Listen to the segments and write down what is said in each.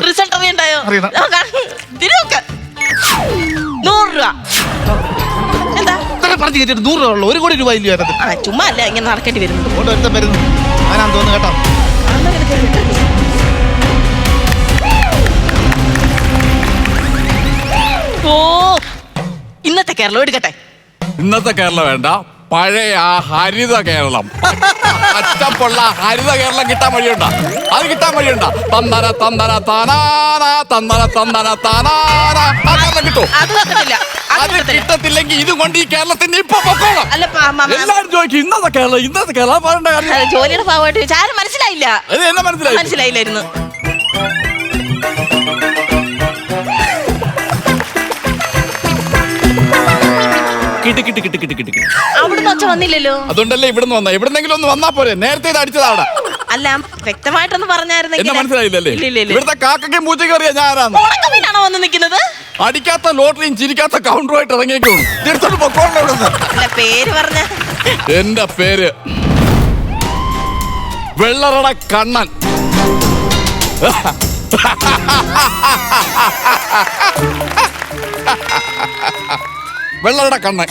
Result അറിയണ്ടായോ? 100 രൂപ. എന്താ 100 രൂപ ഉള്ളു? 1 കോടി രൂപ ഇല്ല. ചുമ്മാ അല്ല ഇങ്ങനെ നടക്കേണ്ടി വരുന്നത്. ഞാനാന്ന് തോന്നുന്നു കേട്ടോ. ഓ, ഇന്നത്തെ കേരളം എടുക്കട്ടെ. ഇന്നത്തെ കേരളം വേണ്ട, പഴയ ആ ഹരിത കേരളം, അച്ചപ്പുള്ള ഹരിത കേരളം കിട്ടാൻ വഴിയുണ്ടാ? അത് കിട്ടാൻ വഴിയുണ്ടാ? തന്നര തന്നര താനാന തന്നര തന്നര താനാന ആ കേരളം കിട്ടും. അത് കിട്ടത്തില്ലെങ്കിൽ ഇത് കൊണ്ട് ഈ കേരളത്തിന്റെ ഇപ്പൊ പൊക്കോളാം. എല്ലാരും ചോദിക്കും ഇന്നത്തെ കേരളം, ഇന്നത്തെ കേരളം പറയേണ്ട കാര്യം. ജോലിയുടെ ഭാഗമായിട്ട് ചോദിച്ചാൽ ആരും മനസ്സിലായില്ല. എന്നെ മനസ്സിലായില്ലായിരുന്നു. അവിടുന്ന് ഒച്ച വന്നില്ലല്ലോ. അതുകൊണ്ടല്ലേ ഇവിടുന്ന് വന്ന. എവിടുന്നെങ്കിലും ഒന്ന് വന്നാ പോരെ? നേരത്തെ ഇത് അടിച്ചതാ അവിടെ. അല്ല, വ്യക്തമായിട്ടൊന്ന് പറഞ്ഞായിരുന്നെങ്കിൽ. എന്നെ മനസ്സിലായില്ലല്ലേ? ഇവിടുത്തെ കാക്കയ്ക്കും പൂച്ചയ്ക്കും അറിയാം ഞാൻ ആരാന്ന്. ഉണക്കമീനാണോ വന്ന് നിൽക്കുന്നത്? അടിക്കാത്ത ലോട്ടറിയും ചിരിക്കാത്ത കൗണ്ടറുമായിട്ട് ഇറങ്ങിയേക്കും. തിരിച്ചോട്ട് പൊക്കോണ്ട് ഇവിടുന്ന്. അല്ല, പേര് പറഞ്ഞ. എന്റെ പേര് വെള്ളറട കണ്ണൻ. വെള്ളറട കണ്ണൻ.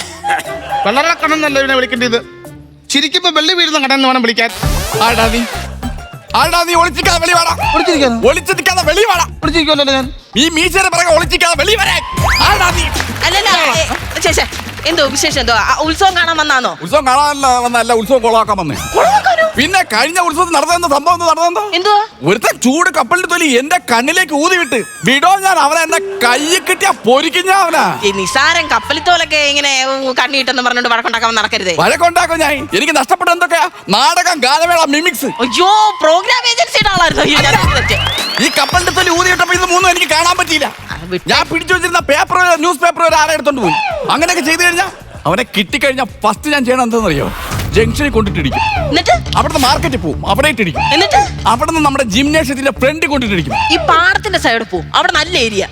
വെള്ളറട കണ്ണൻ എന്നല്ല ഇതിനെ വിളിക്കേണ്ടത്. ചിരിക്കുമ്പോ വെള്ളി വീഴുന്ന കടന്ന് വേണം വിളിക്കാൻ. ആടാ നീ ഒളിച്ചിക്കാതെ വെളി വാടാ. ഒളിച്ചിരിക്കാതെ വെളി വാടാ. ഒളിച്ചിരിക്കുമല്ലോ ഞാൻ. ഈ മീശയുടെ പിറകെ ഒളിച്ചിക്കാതെ വെളി വരാൻ. ആടാ നീ. അല്ലല്ല, എന്തോ വിശേഷം? എന്തോ ഉത്സവം കാണാൻ വന്നാന്നോ? ഉത്സവം കാണാനല്ല വന്നല്ല, ഉത്സവം കൊളാക്കാൻ വന്നേ. പിന്നെ കഴിഞ്ഞ ഉത്സവത്തിൽ നടന്ന സംഭവം നടന്നെന്തോ? എന്തുവാ? ഒരുത്തൻ ചൂട് കപ്പലിന്റെ തൊലി എന്റെ കണ്ണിലേക്ക് ഊതി വിട്ട് വിടോ ഞാൻ അവനെ എന്റെ കയ്യിൽ കിട്ടിയ പൊരിക്കും ഞാൻ അവനാ. ഈ നിസാരം കപ്പലിത്തോലൊക്കെ ഇങ്ങനെ കണ്ണിട്ടെന്ന് പറഞ്ഞോണ്ട് വഴക്കുണ്ടാക്കാൻ നടക്കരുത്. വഴക്കുണ്ടാക്കും ഞാൻ. എനിക്ക് നഷ്ടപ്പെട്ട എന്തൊക്കെയാ? നാടകം, ഗാനമേള, മിമിക്സ്. അയ്യോ, പ്രോഗ്രാം ഏജൻസിയുടെ ആളായിരുന്നു ഈ കപ്പലിന്റെ തൊലി ഊതി വിട്ടപ്പോ ഇത് മൂന്നും എനിക്ക് കാണാൻ പറ്റിയില്ല. ഞാൻ പിടിച്ചു വെച്ചിരുന്ന പേപ്പർ, ന്യൂസ് പേപ്പർ ആരെ എടുത്തോണ്ട് പോയി. അങ്ങനെയൊക്കെ ചെയ്തു കഴിഞ്ഞാൽ അവനെ കിട്ടിക്കഴിഞ്ഞാൽ ഫസ്റ്റ് ഞാൻ ചെയ്യണം എന്താണെന്നറിയോ? ജംഗ്ഷനിൽ കൊണ്ടിട്ടിടിക്കും. എന്നിട്ട് അവിടുന്ന് മാർക്കറ്റിൽ പോവും, അവിടെ ഇട്ടിടിക്കും. എന്നിട്ട് അവിടുന്ന് നമ്മുടെ ജിംനേഷ്യത്തിന്റെ ഫ്രണ്ടിൽ കൊണ്ടിട്ടിടിക്കും. ഈ പാടത്തിന്റെ സൈഡിൽ പോവും, അവിടെ നല്ല ഏരിയ.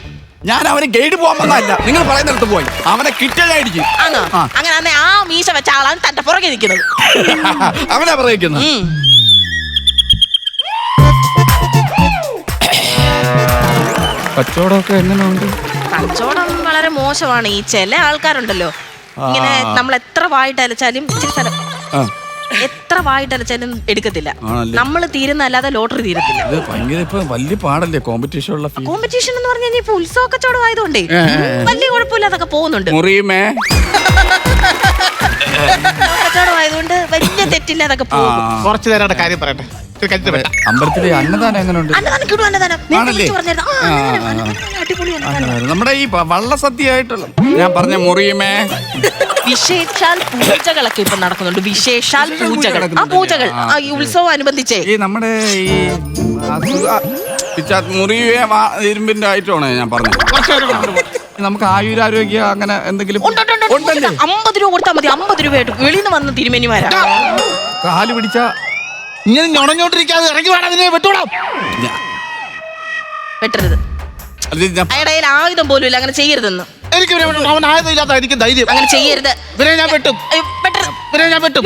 ഞാൻ അവന് ഗൈഡ് പോകാൻ വന്നല്ല, നിങ്ങൾ പറയുന്നിടത്ത് പോയി അവനെ കിട്ടിയതായിരിക്കും. അങ്ങനെ ആ മീശ വെച്ച ആളാണ് തന്റെ പുറകെ നിൽക്കുന്നത്. അവനാ പറയുന്നത്. കച്ചവടമൊക്കെ എങ്ങനെയുണ്ട്? കച്ചവടം വളരെ മോശമാണ്. ഈ ചില ആൾക്കാരുണ്ടല്ലോ, ഇങ്ങനെ നമ്മൾ എത്ര വായിട്ടലച്ചാലും എടുക്കത്തില്ല. നമ്മൾ തീരുന്നല്ലാതെ ലോട്ടറി തീരത്തില്ല. വലിയ പാടല്ലേ കോമ്പറ്റീഷൻ ഉള്ള. കോമ്പറ്റീഷൻ എന്ന് പറഞ്ഞു കഴിഞ്ഞാൽ ഇപ്പൊ ഉത്സവ കച്ചവടം ആയതുകൊണ്ടേ വലിയ കുഴപ്പമില്ലാതൊക്കെ പോകുന്നുണ്ട്. കച്ചവടം ആയതുകൊണ്ട് വലിയ തെറ്റില്ലാതൊക്കെ പോകും. കുറച്ചു നേരം കാര്യം പറയട്ടെ. അമ്പലത്തിലെ അന്നദാനം എങ്ങനെയുണ്ട്? നമ്മുടെ ഈ വള്ളസദ്യയായിട്ടുള്ള ഞാൻ പറഞ്ഞ മുറിയുമേ വിശേഷാൽ പൂജകളൊക്കെ ഇപ്പൊ നടക്കുന്നുണ്ട്. വിശേഷാൽ പൂജകൾ, ആ പൂജകൾ ഈ ഉത്സവം അനുബന്ധിച്ചേ ഈ നമ്മുടെ ഈ മുറിയെ ഇരുമ്പിന്റെ ആയിട്ടാണ് ഞാൻ പറഞ്ഞത്. നമുക്ക് ആയുരാരോഗ്യ അങ്ങനെ എന്തെങ്കിലും 50 രൂപ കൊടുത്താൽ മതി. 50 രൂപയായിട്ട് വെളിയിൽ നിന്ന് വന്ന് തിരുമേനിമാരാ. കാല് പിടിച്ച ഇങ്ങനെ ഞൊണഞ്ഞോണ്ടിരിക്കാതെ ഇറങ്ങി വേണം അതിനെ വെട്ടൂടാം. വെട്ടരുത്. അയാളുടെ ആയുധം പോലും ഇല്ല. അങ്ങനെ ചെയ്യരുതെന്ന്. എനിക്ക് അവൻ ആയുധം ഇല്ലാത്ത എനിക്ക് ധൈര്യം. അങ്ങനെ ചെയ്യരുത്. ഞാൻ വെട്ടും. പെട്ടെന്ന് ഞാൻ വെട്ടും.